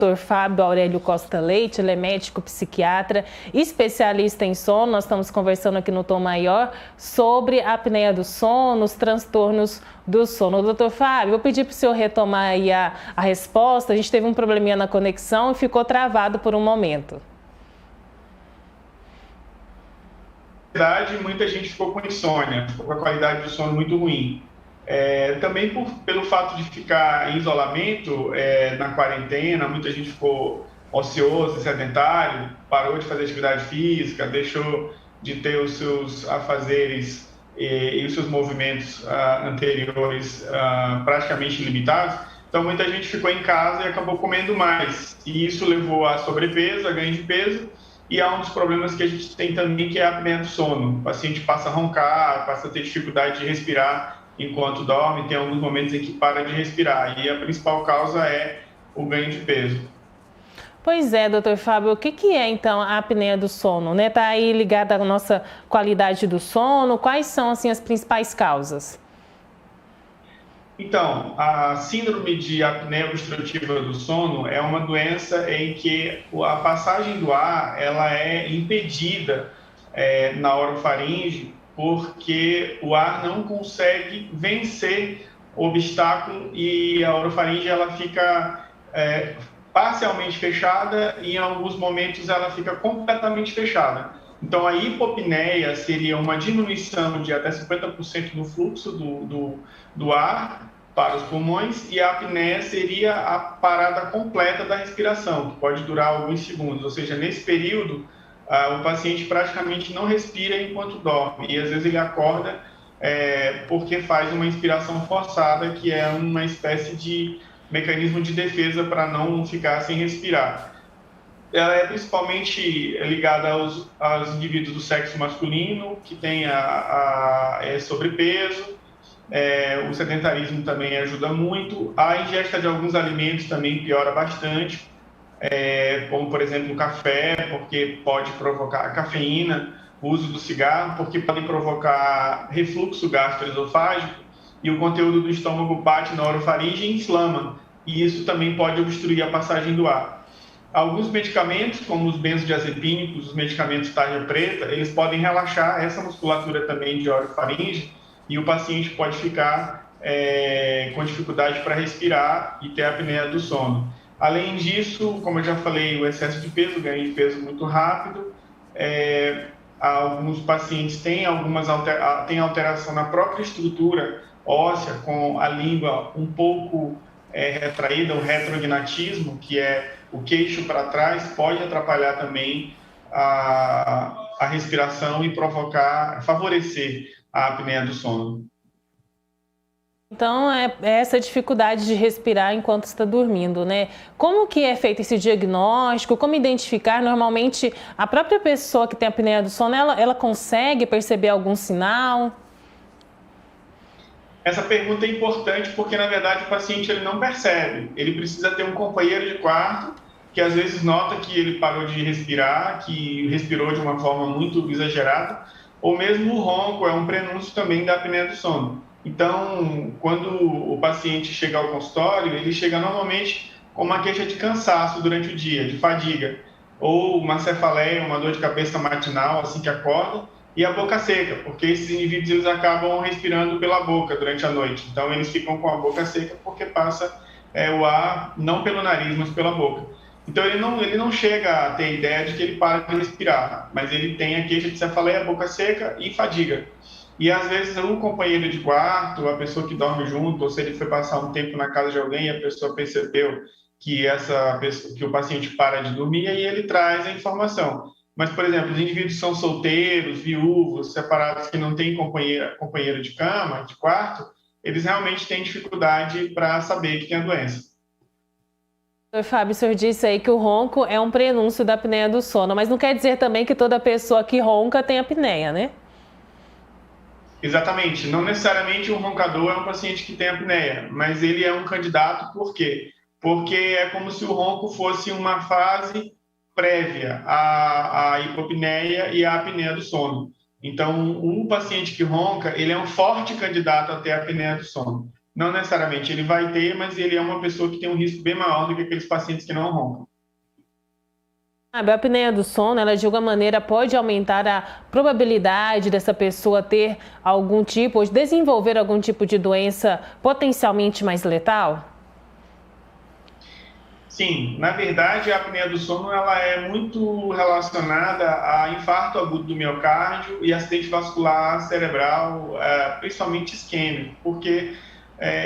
Dr. Fábio Aurélio Costa Leite, ele é médico psiquiatra, especialista em sono. Nós estamos conversando aqui no Tom Maior sobre a apneia do sono, os transtornos do sono. Doutor Fábio, vou pedir para o senhor retomar aí a resposta. A gente teve um probleminha na conexão e ficou travado por um momento. Na verdade, muita gente ficou com insônia, ficou com a qualidade do sono muito ruim. Também pelo fato de ficar em isolamento, na quarentena, muita gente ficou ocioso, sedentário, parou de fazer atividade física, deixou de ter os seus afazeres e os seus movimentos anteriores praticamente limitados. Então, muita gente ficou em casa e acabou comendo mais. E isso levou a sobrepeso, a ganho de peso. E há um dos problemas que a gente tem também, que é a apneia do sono. O paciente passa a roncar, passa a ter dificuldade de respirar enquanto dorme, tem alguns momentos em que para de respirar. E a principal causa é o ganho de peso. Pois é, doutor Fábio, o que é então a apneia do sono? Está aí ligada à nossa qualidade do sono? Quais são assim, as principais causas? Então, a síndrome de apneia obstrutiva do sono é uma doença em que a passagem do ar ela é impedida na orofaringe, porque o ar não consegue vencer o obstáculo e a orofaringe ela fica parcialmente fechada e em alguns momentos ela fica completamente fechada. Então, a hipopneia seria uma diminuição de até 50% do fluxo do ar para os pulmões, e a apneia seria a parada completa da respiração, que pode durar alguns segundos. Ou seja, nesse período, o paciente praticamente não respira enquanto dorme, e às vezes ele acorda porque faz uma inspiração forçada, que é uma espécie de mecanismo de defesa para não ficar sem respirar. Ela é principalmente ligada aos indivíduos do sexo masculino, que tem sobrepeso. O sedentarismo também ajuda muito. A ingesta de alguns alimentos também piora bastante, como, por exemplo, o café, porque pode provocar a cafeína, o uso do cigarro, porque podem provocar refluxo gastroesofágico, e o conteúdo do estômago bate na orofaringe e inflama, e isso também pode obstruir a passagem do ar. Alguns medicamentos, como os benzodiazepínicos, os medicamentos tarja preta, eles podem relaxar essa musculatura também de orofaringe, e o paciente pode ficar com dificuldade para respirar e ter a apneia do sono. Além disso, como eu já falei, o excesso de peso, o ganho de peso muito rápido. Alguns pacientes têm alteração na própria estrutura óssea, com a língua um pouco retraída, o retrognatismo, que é o queixo para trás, pode atrapalhar também a respiração e favorecer a apneia do sono. Então, é essa dificuldade de respirar enquanto está dormindo, né? Como que é feito esse diagnóstico? Como identificar? Normalmente, a própria pessoa que tem apneia do sono, ela consegue perceber algum sinal? Essa pergunta é importante porque, na verdade, o paciente ele não percebe. Ele precisa ter um companheiro de quarto que, às vezes, nota que ele parou de respirar, que respirou de uma forma muito exagerada, ou mesmo o ronco é um prenúncio também da apneia do sono. Então, quando o paciente chega ao consultório, ele chega normalmente com uma queixa de cansaço durante o dia, de fadiga, ou uma cefaleia, uma dor de cabeça matinal assim que acorda, e a boca seca, porque esses indivíduos eles acabam respirando pela boca durante a noite. Então, eles ficam com a boca seca porque passa o ar não pelo nariz, mas pela boca. Então, ele não chega a ter ideia de que ele para de respirar, mas ele tem a queixa de cefaleia, boca seca e fadiga. E, às vezes, o companheiro de quarto, a pessoa que dorme junto, ou se ele foi passar um tempo na casa de alguém e a pessoa percebeu que o paciente para de dormir, aí ele traz a informação. Mas, por exemplo, os indivíduos que são solteiros, viúvos, separados, que não têm companheiro de cama, de quarto, eles realmente têm dificuldade para saber que tem a doença. Doutor Fábio, o senhor disse aí que o ronco é um prenúncio da apneia do sono, mas não quer dizer também que toda pessoa que ronca tem apneia, né? Exatamente. Não necessariamente um roncador é um paciente que tem apneia, mas ele é um candidato, por quê? Porque é como se o ronco fosse uma fase prévia à hipopneia e à apneia do sono. Então, um paciente que ronca, ele é um forte candidato a ter apneia do sono. não necessariamente ele vai ter, mas ele é uma pessoa que tem um risco bem maior do que aqueles pacientes que não roncam. A apneia do sono, ela de alguma maneira pode aumentar a probabilidade dessa pessoa ter algum tipo, ou desenvolver algum tipo de doença potencialmente mais letal? Sim, na verdade, a apneia do sono ela é muito relacionada a infarto agudo do miocárdio e acidente vascular cerebral, principalmente isquêmico, porque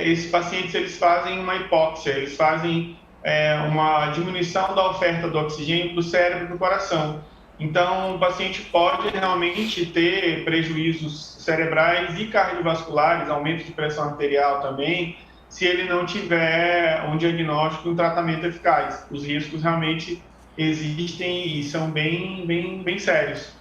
esses pacientes eles fazem uma hipóxia, eles fazem uma diminuição da oferta do oxigênio para o cérebro e para o coração. Então, o paciente pode realmente ter prejuízos cerebrais e cardiovasculares, aumento de pressão arterial também, se ele não tiver um diagnóstico e um tratamento eficaz. Os riscos realmente existem e são bem sérios.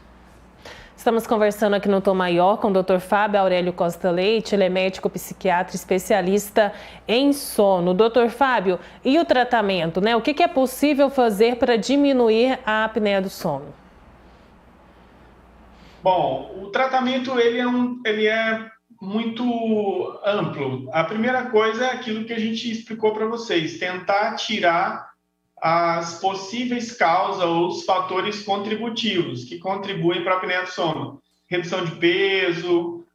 Estamos conversando aqui no Tom Maior com o Dr. Fábio Aurélio Costa Leite, ele é médico psiquiatra especialista em sono. Dr. Fábio, e o tratamento, né? O que é possível fazer para diminuir a apneia do sono? Bom, o tratamento ele é muito amplo. A primeira coisa é aquilo que a gente explicou para vocês, tentar tirar as possíveis causas ou os fatores contributivos que contribuem para a apneia do sono. Redução de peso,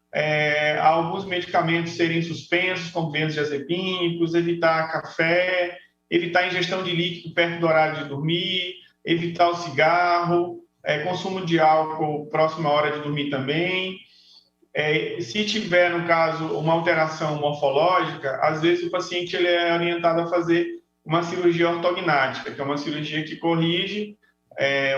alguns medicamentos serem suspensos, como benzodiazepínicos, evitar café, evitar a ingestão de líquido perto do horário de dormir, evitar o cigarro, consumo de álcool próximo à hora de dormir também. Se tiver, no caso, uma alteração morfológica, às vezes o paciente ele é orientado a fazer uma cirurgia ortognática, que é uma cirurgia que corrige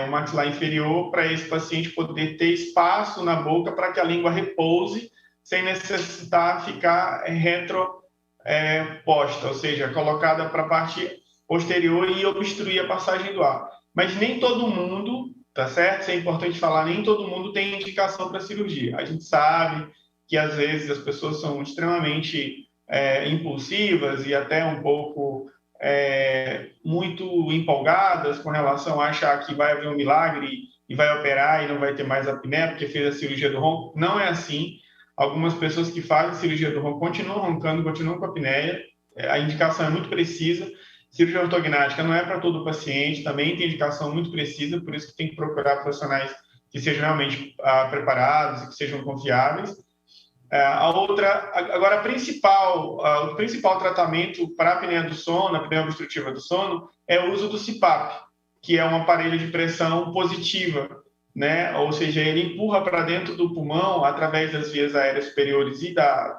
o maxilar inferior para esse paciente poder ter espaço na boca para que a língua repouse sem necessitar ficar retroposta, ou seja, colocada para a parte posterior e obstruir a passagem do ar. Mas nem todo mundo, tá certo? Isso é importante falar, nem todo mundo tem indicação para cirurgia. A gente sabe que às vezes as pessoas são extremamente impulsivas e até um pouco muito empolgadas com relação a achar que vai haver um milagre e vai operar e não vai ter mais apneia porque fez a cirurgia do ronco. Não é assim. Algumas pessoas que fazem cirurgia do ronco continuam roncando, continuam com apneia. A indicação é muito precisa. Cirurgia ortognática não é para todo paciente, também tem indicação muito precisa, por isso que tem que procurar profissionais que sejam realmente preparados e que sejam confiáveis. Agora, o principal tratamento para a apneia do sono, a apneia obstrutiva do sono, é o uso do CPAP, que é um aparelho de pressão positiva, né? Ou seja, ele empurra para dentro do pulmão, através das vias aéreas superiores e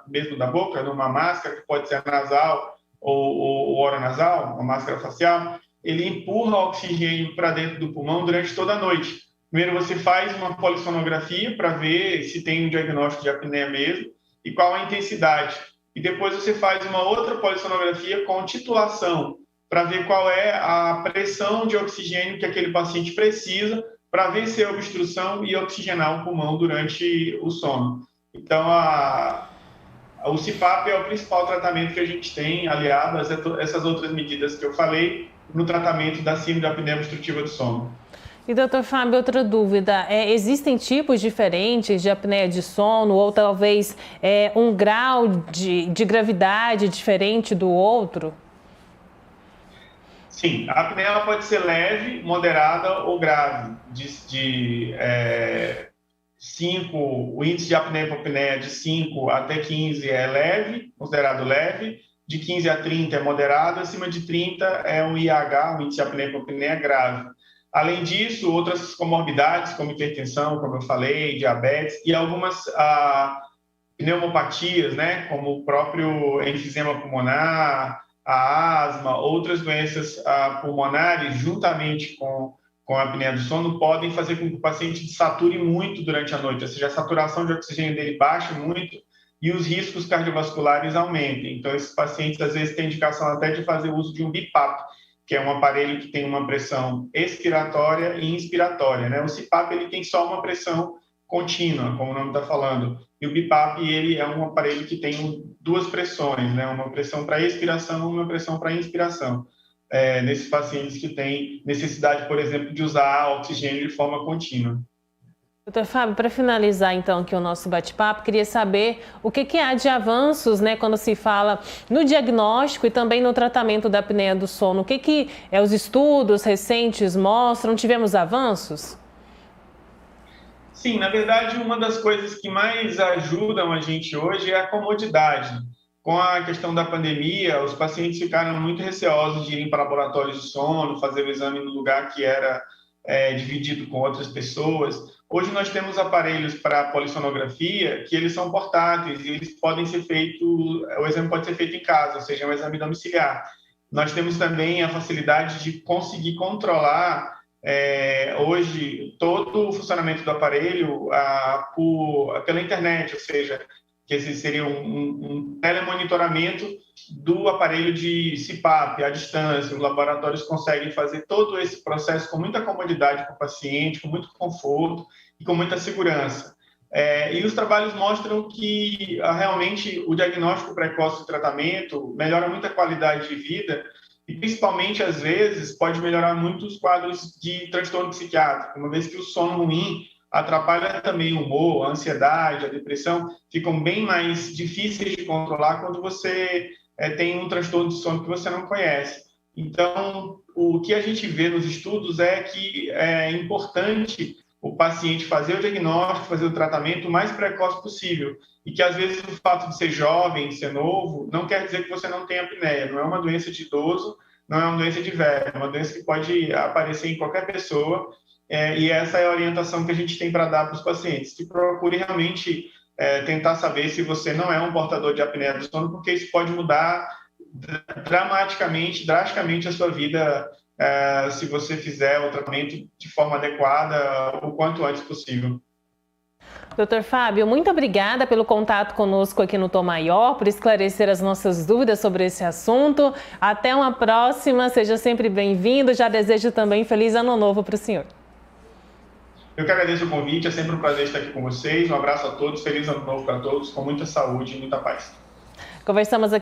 mesmo da boca, numa máscara, que pode ser nasal ou oronasal, uma máscara facial, ele empurra o oxigênio para dentro do pulmão durante toda a noite. Primeiro você faz uma polissonografia para ver se tem um diagnóstico de apneia mesmo e qual a intensidade. E depois você faz uma outra polissonografia com titulação para ver qual é a pressão de oxigênio que aquele paciente precisa para vencer a obstrução e oxigenar o pulmão durante o sono. Então, o CPAP é o principal tratamento que a gente tem, aliado a essas outras medidas que eu falei, no tratamento da síndrome da apneia obstrutiva do sono. E, doutor Fábio, outra dúvida, existem tipos diferentes de apneia de sono ou talvez um grau de gravidade diferente do outro? Sim, a apneia ela pode ser leve, moderada ou grave. O índice de apneia de 5 até 15 é leve, considerado leve, de 15 a 30 é moderado, acima de 30 é um IH, um índice de apneia grave. Além disso, outras comorbidades, como hipertensão, como eu falei, diabetes, e algumas pneumopatias, né, como o próprio enfisema pulmonar, a asma, outras doenças pulmonares, juntamente com a apneia do sono, podem fazer com que o paciente sature muito durante a noite, ou seja, a saturação de oxigênio dele baixe muito e os riscos cardiovasculares aumentem. Então, esses pacientes, às vezes, têm indicação até de fazer uso de um BiPAP, que é um aparelho que tem uma pressão expiratória e inspiratória, né? O CPAP, ele tem só uma pressão contínua, como o nome está falando, e o BiPAP, ele é um aparelho que tem duas pressões, né? Uma pressão para expiração e uma pressão para inspiração, nesses pacientes que têm necessidade, por exemplo, de usar oxigênio de forma contínua. Doutor Fábio, para finalizar então aqui o nosso bate-papo, queria saber o que há de avanços, né, quando se fala no diagnóstico e também no tratamento da apneia do sono. O que os estudos recentes mostram? Tivemos avanços? Sim, na verdade, uma das coisas que mais ajudam a gente hoje é a comodidade. Com a questão da pandemia, os pacientes ficaram muito receosos de irem para laboratórios de sono, fazer o exame no lugar que era dividido com outras pessoas. Hoje nós temos aparelhos para polissonografia que eles são portáteis e eles podem ser feitos, o exame pode ser feito em casa, ou seja, é um exame domiciliar. Nós temos também a facilidade de conseguir controlar hoje todo o funcionamento do aparelho pela internet, ou seja, que esse seria um telemonitoramento do aparelho de CPAP à distância. Os laboratórios conseguem fazer todo esse processo com muita comodidade para o paciente, com muito conforto e com muita segurança. E os trabalhos mostram que realmente o diagnóstico precoce do tratamento melhora muito a qualidade de vida e, principalmente, às vezes, pode melhorar muito os quadros de transtorno psiquiátrico, uma vez que o sono ruim atrapalha também o humor, a ansiedade, a depressão, ficam bem mais difíceis de controlar quando você tem um transtorno de sono que você não conhece. Então, o que a gente vê nos estudos é que é importante o paciente fazer o diagnóstico, fazer o tratamento o mais precoce possível. E que, às vezes, o fato de ser jovem, ser novo, não quer dizer que você não tenha apneia. Não é uma doença de idoso, não é uma doença de velho. É uma doença que pode aparecer em qualquer pessoa. E essa é a orientação que a gente tem para dar para os pacientes. Que procure realmente tentar saber se você não é um portador de apneia do sono, porque isso pode mudar drasticamente a sua vida se você fizer o tratamento de forma adequada o quanto antes possível. Doutor Fábio, muito obrigada pelo contato conosco aqui no Tom Maior, por esclarecer as nossas dúvidas sobre esse assunto. Até uma próxima, seja sempre bem-vindo. Já desejo também feliz ano novo para o senhor. Eu que agradeço o convite, é sempre um prazer estar aqui com vocês. Um abraço a todos, feliz ano novo para todos, com muita saúde e muita paz. Conversamos aqui